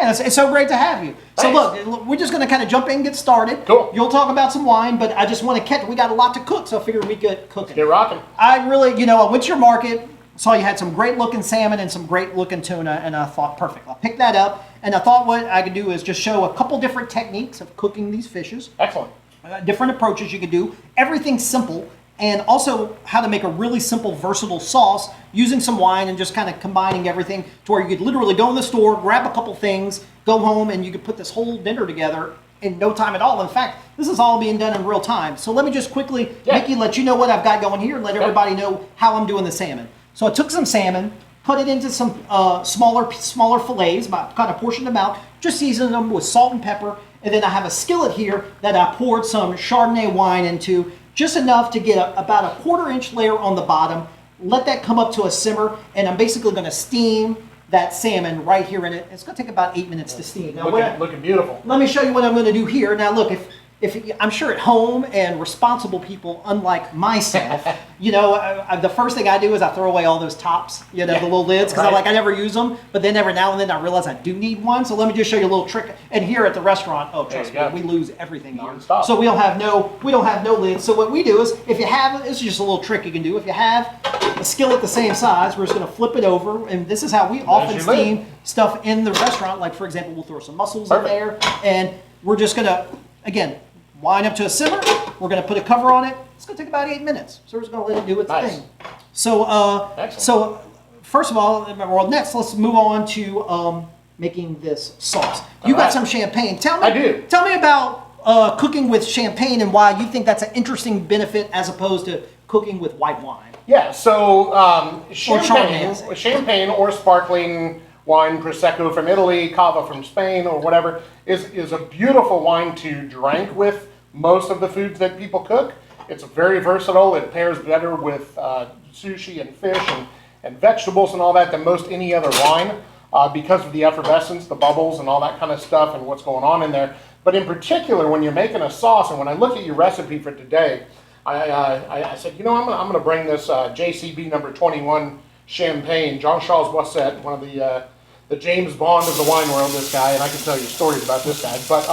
man, it's so great to have you. Thanks. So look, we're just going to kind of jump in and get started. Cool. You'll talk about some wine, but I just want to we got a lot to cook, so I figured we could cook it. Get rocking. I really, I went to your market, saw you had some great looking salmon and some great looking tuna, and I thought, perfect, I'll pick that up. And I thought what I could do is just show a couple different techniques of cooking these fishes. Excellent. Different approaches you could do. Everything simple. And also how to make a really simple, versatile sauce using some wine and just kind of combining everything to where you could literally go in the store, grab a couple things, go home, and you could put this whole dinner together in no time at all. In fact, this is all being done in real time. So let me just quickly, Mickey, let you know what I've got going here and let everybody know how I'm doing the salmon. So I took some salmon, put it into some smaller fillets, kind of portioned them out, just seasoned them with salt and pepper, and then I have a skillet here that I poured some Chardonnay wine into, just enough to get about a 1/4 inch layer on the bottom. Let that come up to a simmer, and I'm basically going to steam that salmon right here in it. It's going to take about 8 minutes to steam. Now, looking beautiful. Let me show you what I'm going to do here. Now, look, if I'm sure at home and responsible people, unlike myself, the first thing I do is I throw away all those tops, the little lids, because I never use them. But then every now and then I realize I do need one. So let me just show you a little trick. And here at the restaurant, trust me, we lose everything here. So we don't have no lids. So what we do is, if you have, this is just a little trick you can do. If you have a skillet the same size, we're just going to flip it over, and this is how we often steam stuff in the restaurant. Like for example, we'll throw some mussels in there, and we're just going to, again, wine up to a simmer. We're going to put a cover on it. It's going to take about 8 minutes. So we're just going to let it do its thing. So, first of all, next let's move on to making this sauce. You got some champagne. I do. Tell me about cooking with champagne and why you think that's an interesting benefit as opposed to cooking with white wine. Yeah. So champagne or sparkling wine, Prosecco from Italy, Cava from Spain, or whatever, is a beautiful wine to drink with most of the foods that people cook. It's very versatile. It pairs better with sushi and fish and vegetables and all that than most any other wine because of the effervescence, the bubbles, and all that kind of stuff and what's going on in there. But in particular, when you're making a sauce, and when I look at your recipe for today, I said, I'm going to bring this JCB number 21 champagne, Jean-Charles Boisset, one of the James Bond of the wine world, this guy, and I can tell you stories about this guy. But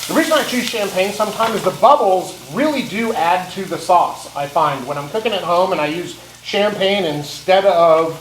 the reason I choose champagne sometimes is the bubbles really do add to the sauce, I find. When I'm cooking at home and I use champagne instead of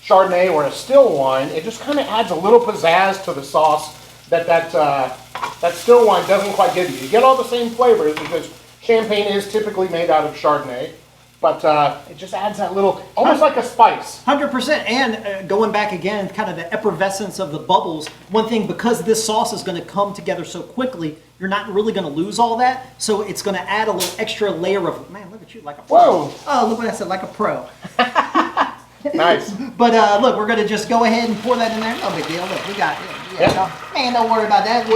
Chardonnay or a still wine, it just kind of adds a little pizzazz to the sauce that still wine doesn't quite give you. You get all the same flavors because champagne is typically made out of Chardonnay. But it just adds that little, almost like a spice. 100%. And going back again, kind of the effervescence of the bubbles. One thing, because this sauce is going to come together so quickly, you're not really going to lose all that. So it's going to add a little extra layer of, man, look at you, like a pro. Whoa. Oh, look what I said, like a pro. Nice. But look, we're going to just go ahead and pour that in there. No big deal. Look, we got it. Man, don't worry about that.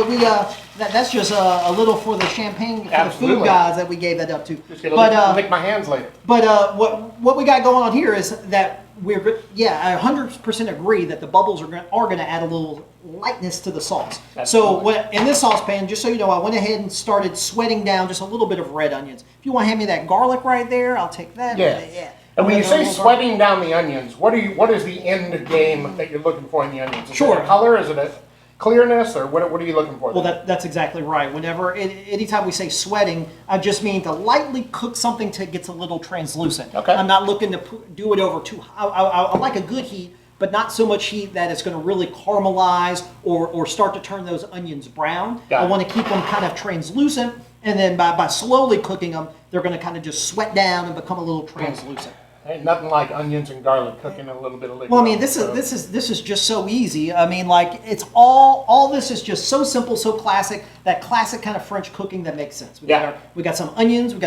That's just a little for the champagne, for the food guys that we gave that up to. Just gonna lick my hands later. But what we got going on here is that I 100% agree that the bubbles are going to add a little lightness to the sauce. Absolutely. So in this saucepan, just so you know, I went ahead and started sweating down just a little bit of red onions. If you want to hand me that garlic right there, I'll take that. Yeah. And when you say sweating down the onions, what is the end game that you're looking for in the onions? Is it a color? Is it a clearness, or what are you looking for? Well, that's exactly right. Anytime we say sweating, I just mean to lightly cook something till it gets a little translucent. Okay. I'm not looking to do it over too high. I like a good heat, but not so much heat that it's going to really caramelize or start to turn those onions brown. I want to keep them kind of translucent, and then by slowly cooking them, they're going to kind of just sweat down and become a little translucent. Ain't nothing like onions and garlic cooking a little bit of liquid. Well, I mean, this is just so easy. I mean, like, it's all this is just so simple, so classic. That classic kind of French cooking that makes sense. We got some onions. We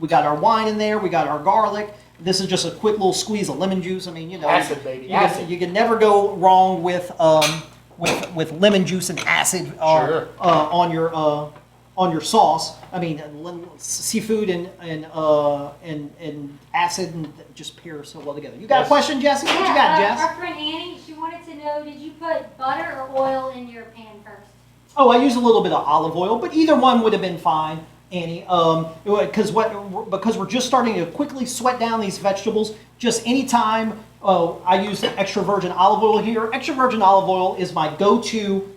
got our wine in there. We got our garlic. This is just a quick little squeeze of lemon juice. I mean, acid, baby, acid. You can never go wrong with lemon juice and acid on your sauce. I mean, seafood and acid and just pair so well together. You got a question, Jesse? What you got, Jess? Our friend Annie, she wanted to know, did you put butter or oil in your pan first? Oh, I use a little bit of olive oil, but either one would have been fine, Annie. Because we're just starting to quickly sweat down these vegetables. Just anytime I use extra virgin olive oil here. Extra virgin olive oil is my go-to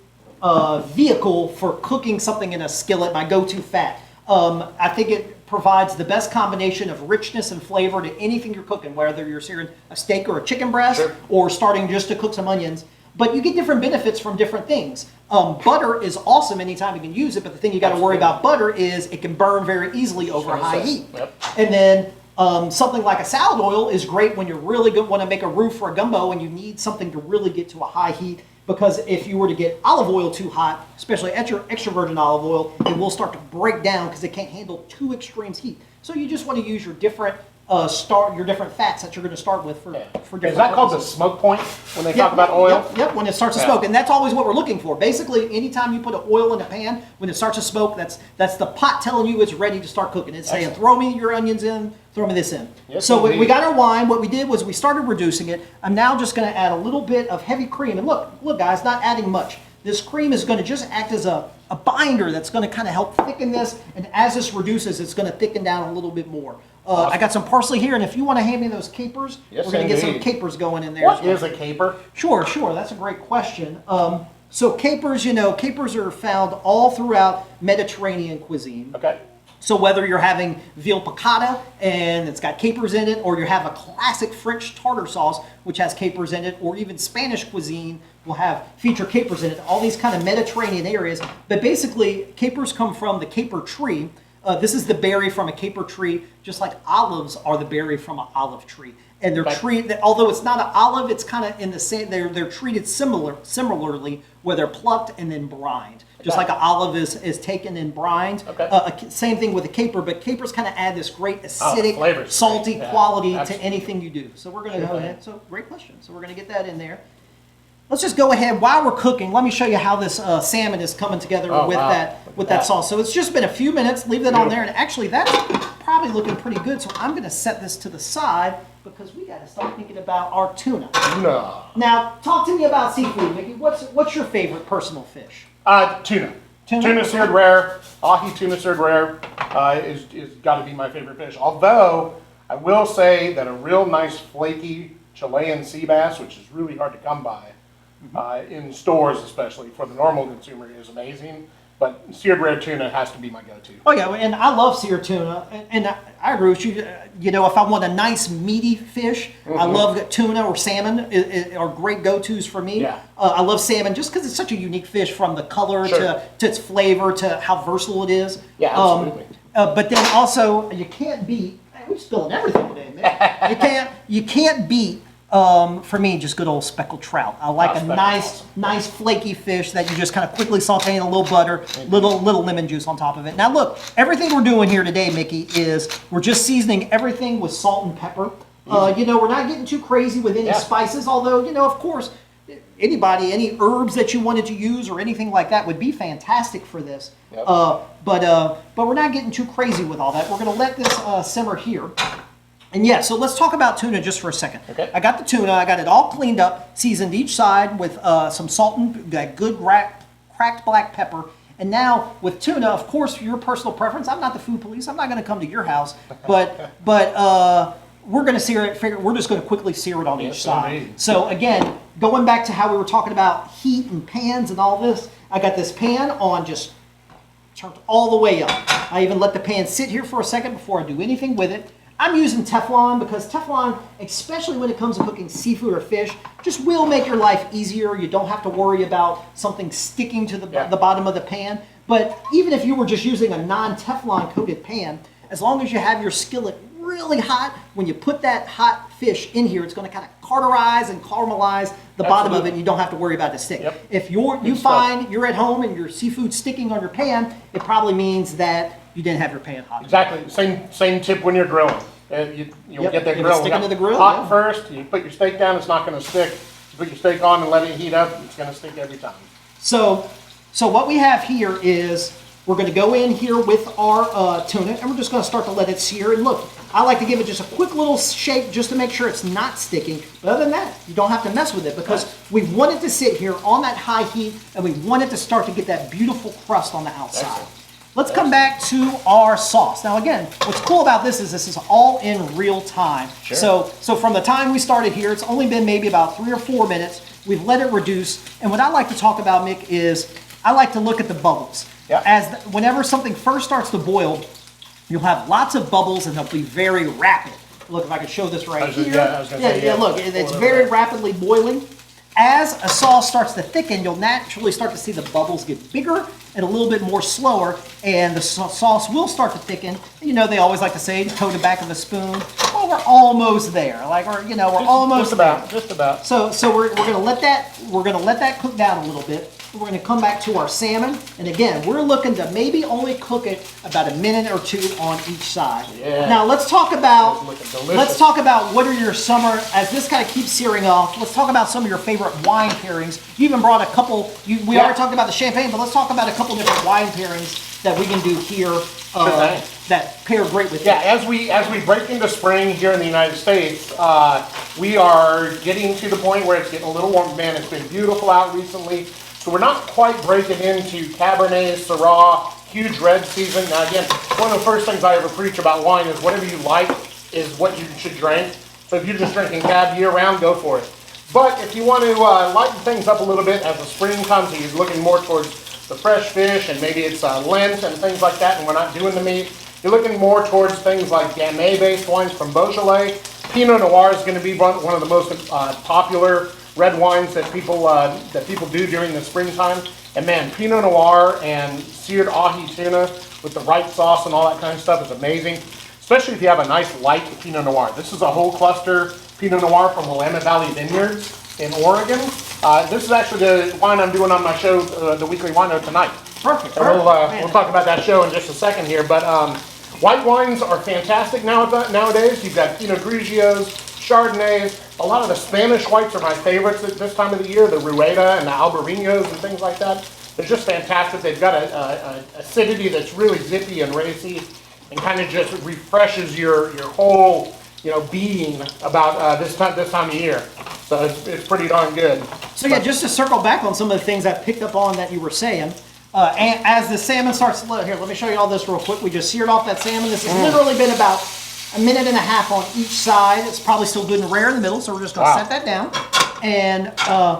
vehicle for cooking something in a skillet, my go-to fat. I think it provides the best combination of richness and flavor to anything you're cooking, whether you're searing a steak or a chicken breast, Sure. or starting just to cook some onions. But you get different benefits from different things. Butter is awesome anytime you can use it, but the thing you got to worry about butter is it can burn very easily over high heat. Yep. And then something like a salad oil is great when you really want to make a roux for a gumbo and you need something to really get to a high heat. Because if you were to get olive oil too hot, especially extra virgin olive oil, it will start to break down because it can't handle too extreme heat. So you just want to use your different different fats that you're going to start with for different Is that called the purposes. smoke point when they talk about oil? Yep, when it starts to smoke. And that's always what we're looking for. Basically, anytime you put an oil in a pan, when it starts to smoke, that's the pot telling you it's ready to start cooking. It's saying, throw me your onions in, throw me this in. Yes, so indeed. we got our wine. What we did was we started reducing it. I'm now just going to add a little bit of heavy cream. And look guys, not adding much. This cream is going to just act as a binder that's going to kind of help thicken this. And as this reduces, it's going to thicken down a little bit more. I got some parsley here, and if you want to hand me those capers, Yes, we're going to get some indeed. capers going in there. What as well. is a caper? Sure. That's a great question. So capers, capers are found all throughout Mediterranean cuisine. Okay. So whether you're having veal piccata and it's got capers in it, or you have a classic French tartar sauce which has capers in it, or even Spanish cuisine will feature capers in it, all these kind of Mediterranean areas. But basically, capers come from the caper tree. This is the berry from a caper tree, just like olives are the berry from an olive tree. And they're treated, although it's not an olive, it's kind of in the same, they're treated similarly, where they're plucked and then brined. Just like an olive is taken and brined. Okay. Same thing with a caper, but capers kind of add this great acidic, flavor's salty great. Yeah, quality that's- to anything you do. So we're going to go ahead. So great question. So we're going to get that in there. Let's just go ahead while we're cooking. Let me show you how this salmon is coming together with that sauce. So it's just been a few minutes. Leave that on there, and actually that's probably looking pretty good. So I'm going to set this to the side because we got to start thinking about our tuna. No. Now, talk to me about seafood, Mickey. What's your favorite personal fish? Tuna. Tuna? Tuna seared rare. Ahi tuna seared rare is got to be my favorite fish. Although I will say that a real nice flaky Chilean sea bass, which is really hard to come by in stores, especially for the normal consumer, is amazing. But seared rare tuna has to be my go-to. Oh yeah, and I love seared tuna, and I agree with you. If I want a nice meaty fish, I love tuna or salmon are great go-tos for me. Yeah. I love salmon just because it's such a unique fish, from the color to its flavor to how versatile it is. Yeah, absolutely. But then also you can't beat. Man, we're spilling everything today, man. You can't beat. For me, just good old speckled trout. I like a nice flaky fish that you just kind of quickly saute in a little butter, little lemon juice on top of it. Now look, everything we're doing here today, Mickey, is we're just seasoning everything with salt and pepper. We're not getting too crazy with any spices, although, of course, any herbs that you wanted to use or anything like that would be fantastic for this. Yep. But we're not getting too crazy with all that. We're going to let this simmer here. And yeah, so let's talk about tuna just for a second. Okay. I got the tuna, I got it all cleaned up, seasoned each side with some salt and that good cracked black pepper. And now with tuna, of course, your personal preference. I'm not the food police. I'm not going to come to your house, but we're going to sear it. We're just going to quickly sear it on each side. Indeed. So again, going back to how we were talking about heat and pans and all this, I got this pan on just turned all the way up. I even let the pan sit here for a second before I do anything with it. I'm using Teflon because Teflon, especially when it comes to cooking seafood or fish, just will make your life easier. You don't have to worry about something sticking to the bottom of the pan. But even if you were just using a non-Teflon coated pan, as long as you have your skillet really hot, when you put that hot fish in here, it's going to kind of cauterize and caramelize the bottom of it, and you don't have to worry about it sticking. Yep. If you find you're at home and your seafood's sticking on your pan, it probably means that you didn't have your pan hot. Exactly. Same tip when you're grilling. You'll get that If it's grill sticking to the grill, hot first. You put your steak down, it's not going to stick. You put your steak on and let it heat up, it's going to stick every time. So what we have here is we're going to go in here with our tuna, and we're just going to start to let it sear. And look, I like to give it just a quick little shake just to make sure it's not sticking. But other than that, you don't have to mess with it because we want it to sit here on that high heat, and we want it to start to get that beautiful crust on the outside. Excellent. let's come back to our sauce. Now again, what's cool about this is all in real time. Sure. So from the time we started here, it's only been maybe about 3 or 4 minutes. We've let it reduce. And what I like to talk about, Mick, is I like to look at the bubbles. Yeah. Whenever something first starts to boil, you'll have lots of bubbles and they'll be very rapid. Look, if I can show this right here. Look, it's very rapidly boiling. As a sauce starts to thicken, you'll naturally start to see the bubbles get bigger and a little bit more slower, and the sauce will start to thicken. You know, they always like to say, toe the back of the spoon. Well, we're almost there. Like, or you know, we're almost just about. So we're gonna let that cook down a little bit. We're gonna come back to our salmon, and again, we're looking to maybe only cook it about a minute or 2 on each side. Yeah. Now let's talk about delicious. what are your summer, as this kind of keeps searing off. Let's talk about some of your favorite wine pairings. You even brought a couple. We already talked about the champagne, but let's talk about a couple different wine pairings that we can do here that pair great with. Yeah, as we break into spring here in the United States, we are getting to the point where it's getting a little warm. Man, it's been beautiful out recently. So we're not quite breaking into Cabernet, Syrah, huge red season. Now again, one of the first things I ever preach about wine is whatever you like is what you should drink. So if you're just drinking Cab year round, go for it. But if you want to lighten things up a little bit as the spring comes and you're looking more towards the fresh fish and maybe it's Lent and things like that and we're not doing the meat, you're looking more towards things like Gamay-based wines from Beaujolais. Pinot Noir is going to be one of the most popular red wines that people do during the springtime. And man, Pinot Noir and seared ahi tuna with the right sauce and all that kind of stuff is amazing, especially if you have a nice light Pinot Noir. This is a whole cluster Pinot Noir from Willamette Valley Vineyards in Oregon. This is actually the wine I'm doing on my show, the Weekly Wine Note, tonight. Perfect. And we'll talk about that show in just a second here. But white wines are fantastic nowadays. You've got Pinot Grigios, Chardonnays. A lot of the Spanish whites are my favorites at this time of the year, the Rueda and the Albariños and things like that. They're just fantastic. They've got a acidity that's really zippy and racy and kind of just refreshes your whole being about this time of year. So it's pretty darn good. So yeah, just to circle back on some of the things I picked up on that you were saying, and as the salmon starts to here, let me show you all this real quick. We just seared off that salmon. This has literally been about a minute and a half on each side. It's probably still good and rare in the middle, so we're just going to set that down. And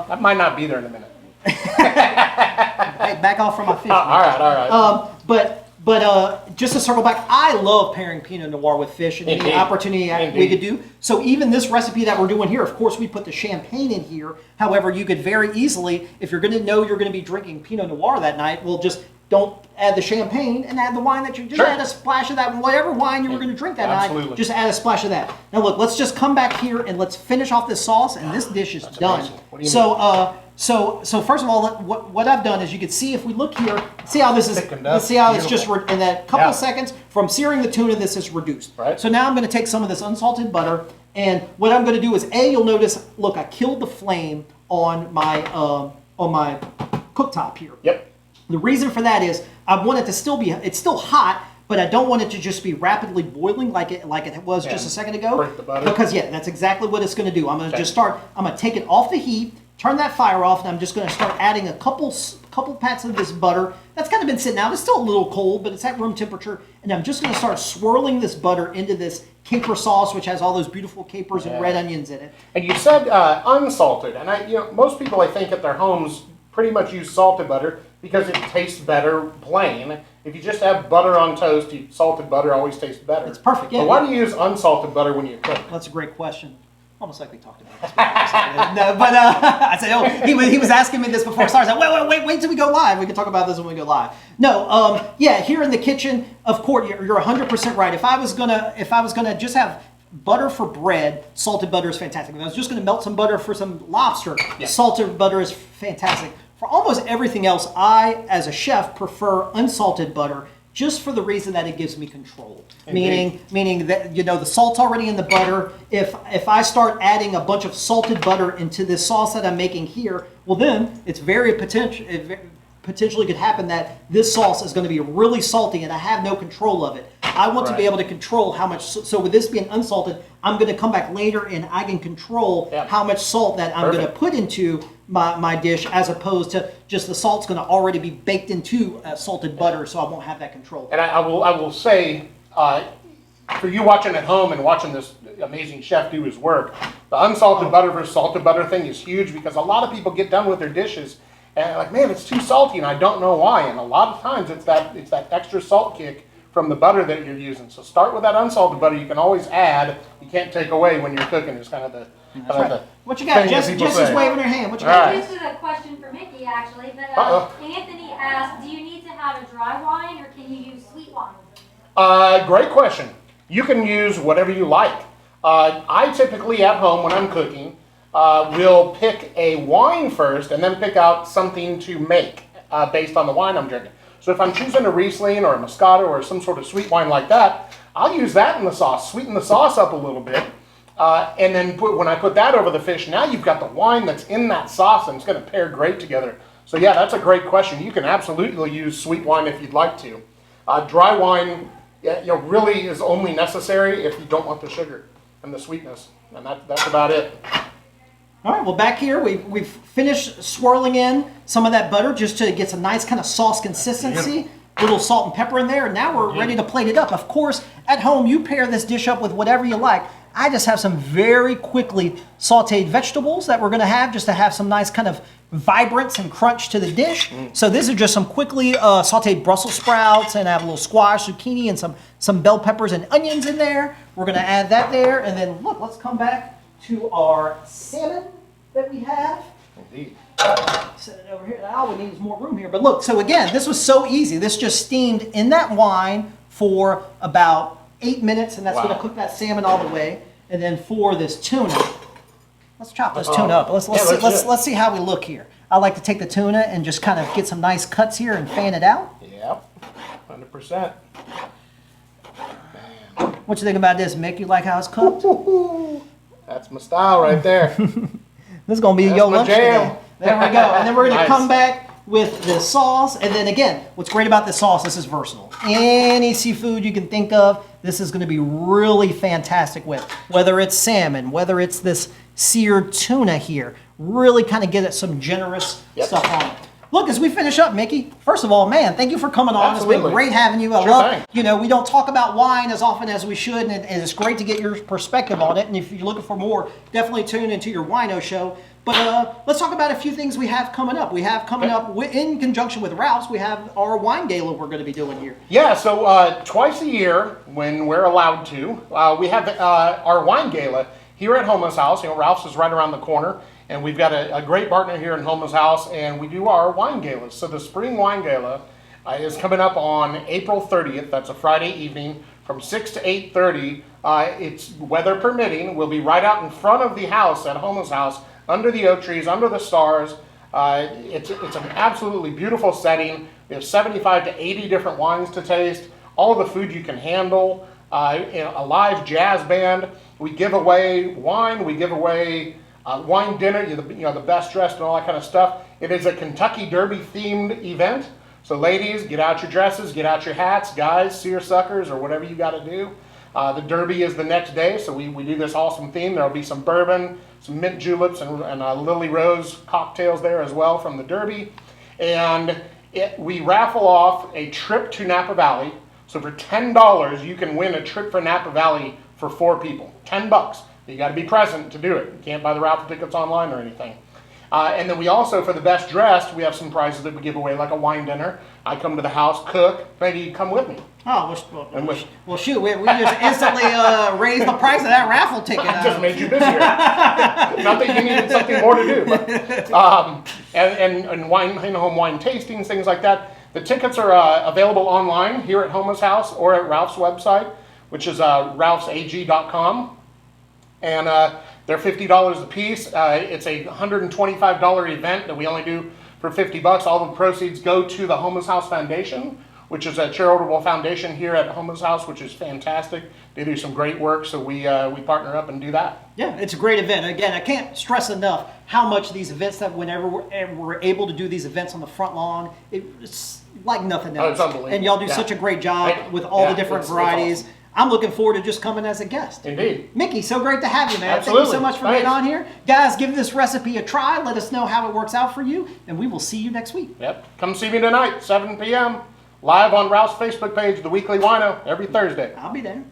that might not be there in a minute. Hey, back off from my fish. All right. But just to circle back, I love pairing Pinot Noir with fish and the opportunity we could do. So even this recipe that we're doing here, of course, we put the champagne in here. However, you could very easily, if you're going to know you're going to be drinking Pinot Noir that night, well, just don't add the champagne and add the wine that you just add a splash of that, whatever wine you were going to drink that night, just add a splash of that. Now look, let's just come back here and let's finish off this sauce, and this dish is done. Amazing. What do you mean? So first of all, what I've done is you can see if we look here, see how this is, Let's see how it's just in that couple of seconds from searing the tuna, this is reduced. Right. So now I'm going to take some of this unsalted butter, and what I'm going to do is you'll notice, look, I killed the flame on my cooktop here. Yep. The reason for that is I want it to still be, it's still hot, but I don't want it to just be rapidly boiling like it was just a second ago. Break the butter. Because that's exactly what it's going to do. I'm going to I'm going to take it off the heat, turn that fire off, and I'm just going to start adding a couple pats of this butter. That's kind of been sitting out. It's still a little cold, but it's at room temperature. And I'm just going to start swirling this butter into this caper sauce, which has all those beautiful capers and red onions in it. And you said unsalted, and most people I think at their homes pretty much use salted butter because it tastes better plain. If you just have butter on toast, salted butter always tastes better. It's perfect. Yeah. But why do you use unsalted butter when you cook? That's a great question. Almost like we talked about this before. No, but I said, he was asking me this before. Sorry, I said, wait till we go live. We can talk about this when we go live. No, here in the kitchen, of course, you're 100% right. If I was gonna just have butter for bread, salted butter is fantastic. If I was just gonna melt some butter for some lobster, salted butter is fantastic. For almost everything else, I, as a chef, prefer unsalted butter just for the reason that it gives me control. Meaning that, the salt's already in the butter. If I start adding a bunch of salted butter into this sauce that I'm making here, well then, it's very potentially could happen that this sauce is going to be really salty and I have no control of it. I want to be able to control how much, so with this being unsalted, I'm going to come back later and I can control how much salt that I'm going to put into my dish, as opposed to just the salt's going to already be baked into salted butter, so I won't have that control. And I will say, for you watching at home and watching this amazing chef do his work, the unsalted butter versus salted butter thing is huge, because a lot of people get done with their dishes and like, man, it's too salty and I don't know why. And a lot of times it's that extra salt kick from the butter that you're using. So start with that unsalted butter. You can always add. You can't take away when you're cooking. It's kind of the what you got? Jess is waving her hand. What you got? This is a question for Mickey, actually. But Anthony asked, do you need to have a dry wine or can you use sweet wine? Great question. You can use whatever you like. I typically at home when I'm cooking will pick a wine first and then pick out something to make based on the wine I'm drinking. So if I'm choosing a Riesling or a Moscato or some sort of sweet wine like that, I'll use that in the sauce, sweeten the sauce up a little bit, and then when I put that over the fish, now you've got the wine that's in that sauce and it's going to pair great together. So yeah, that's a great question. You can absolutely use sweet wine if you'd like to. Dry wine really is only necessary if you don't want the sugar and the sweetness, and that's about it. All right, well, back here, we've finished swirling in some of that butter just to get some nice kind of sauce consistency. A little salt and pepper in there, and now we're ready to plate it up. Of course, at home, you pair this dish up with whatever you like. I just have some very quickly sauteed vegetables that we're going to have just to have some nice kind of vibrance and crunch to the dish. So these are just some quickly sauteed Brussels sprouts, and I have a little squash, zucchini, and some bell peppers and onions in there. We're going to add that there, and then look, let's come back to our salmon that we have. Indeed. Set it over here. Now all we need is more room here. But look, so again, this was so easy. This just steamed in that wine for about 8 minutes, and that's going to cook that salmon all the way. And then for this tuna, let's chop this tuna up. Let's see how we look here. I like to take the tuna and just kind of get some nice cuts here and fan it out. Yep, 100%. What you think about this, Mick? You like how it's cooked? That's my style right there. This is going to be your lunch today. There we go. And then we're going to come back with the sauce. And then again, what's great about this sauce, this is versatile. Any seafood you can think of, this is going to be really fantastic with. Whether it's salmon, whether it's this seared tuna here. Really kind of get it some generous stuff on it. Look, as we finish up, Mickey, first of all, man, thank you for coming on. Absolutely. It's been great having you. I love, we don't talk about wine as often as we should, and it's great to get your perspective on it. And if you're looking for more, definitely tune into your Wino show. But let's talk about a few things we have coming up. We have coming up, in conjunction with Ralph's, we have our wine gala we're going to be doing here. Yeah, so twice a year, when we're allowed to, we have our wine gala here at Houmas House. Ralph's is right around the corner. And we've got a great partner here in Houmas House, and we do our wine galas. So the Spring Wine Gala is coming up on April 30th. That's a Friday evening from 6 to 8:30. It's weather permitting. We'll be right out in front of the house at Houmas House, under the oak trees, under the stars. It's an absolutely beautiful setting. We have 75 to 80 different wines to taste, all the food you can handle, a live jazz band. We give away wine. We give away wine dinner, the best dressed and all that kind of stuff. It is a Kentucky Derby themed event. So ladies, get out your dresses, get out your hats. Guys, seersuckers or whatever you got to do. The Derby is the next day, so we do this awesome theme. There will be some bourbon, some mint juleps, and Lily Rose cocktails there as well from the Derby. And we raffle off a trip to Napa Valley. So for $10, you can win a trip for Napa Valley for 4 people. $10. You got to be present to do it. You can't buy the raffle tickets online or anything. And then we also, for the best dressed, we have some prizes that we give away, like a wine dinner. I come to the house, cook. Maybe you come with me. Oh, well shoot, we just instantly raised the price of that raffle ticket. I just made you busier. Not that you needed something more to do. But, and wine, home wine tastings, things like that. The tickets are available online here at Houmas House or at Ralph's website, which is ralphsag.com. And they're $50 a piece. It's a $125 event that we only do for $50. All the proceeds go to the Houmas House Foundation, which is a charitable foundation here at Houmas House, which is fantastic. They do some great work, so we partner up and do that. Yeah, it's a great event. Again, I can't stress enough how much these events that whenever we're able to do these events on the front lawn, it's like nothing else. Oh, it's unbelievable. And y'all do Yeah. such a great job Thank you. with all Yeah, the different it's varieties. awesome. I'm looking forward to just coming as a guest. Indeed. Mickey, so great to have you, man. Absolutely. Thank you so much for being on here. Guys, give this recipe a try. Let us know how it works out for you, and we will see you next week. Yep. Come see me tonight, 7 p.m. live on Ralph's Facebook page, The Weekly Wino, every Thursday. I'll be there.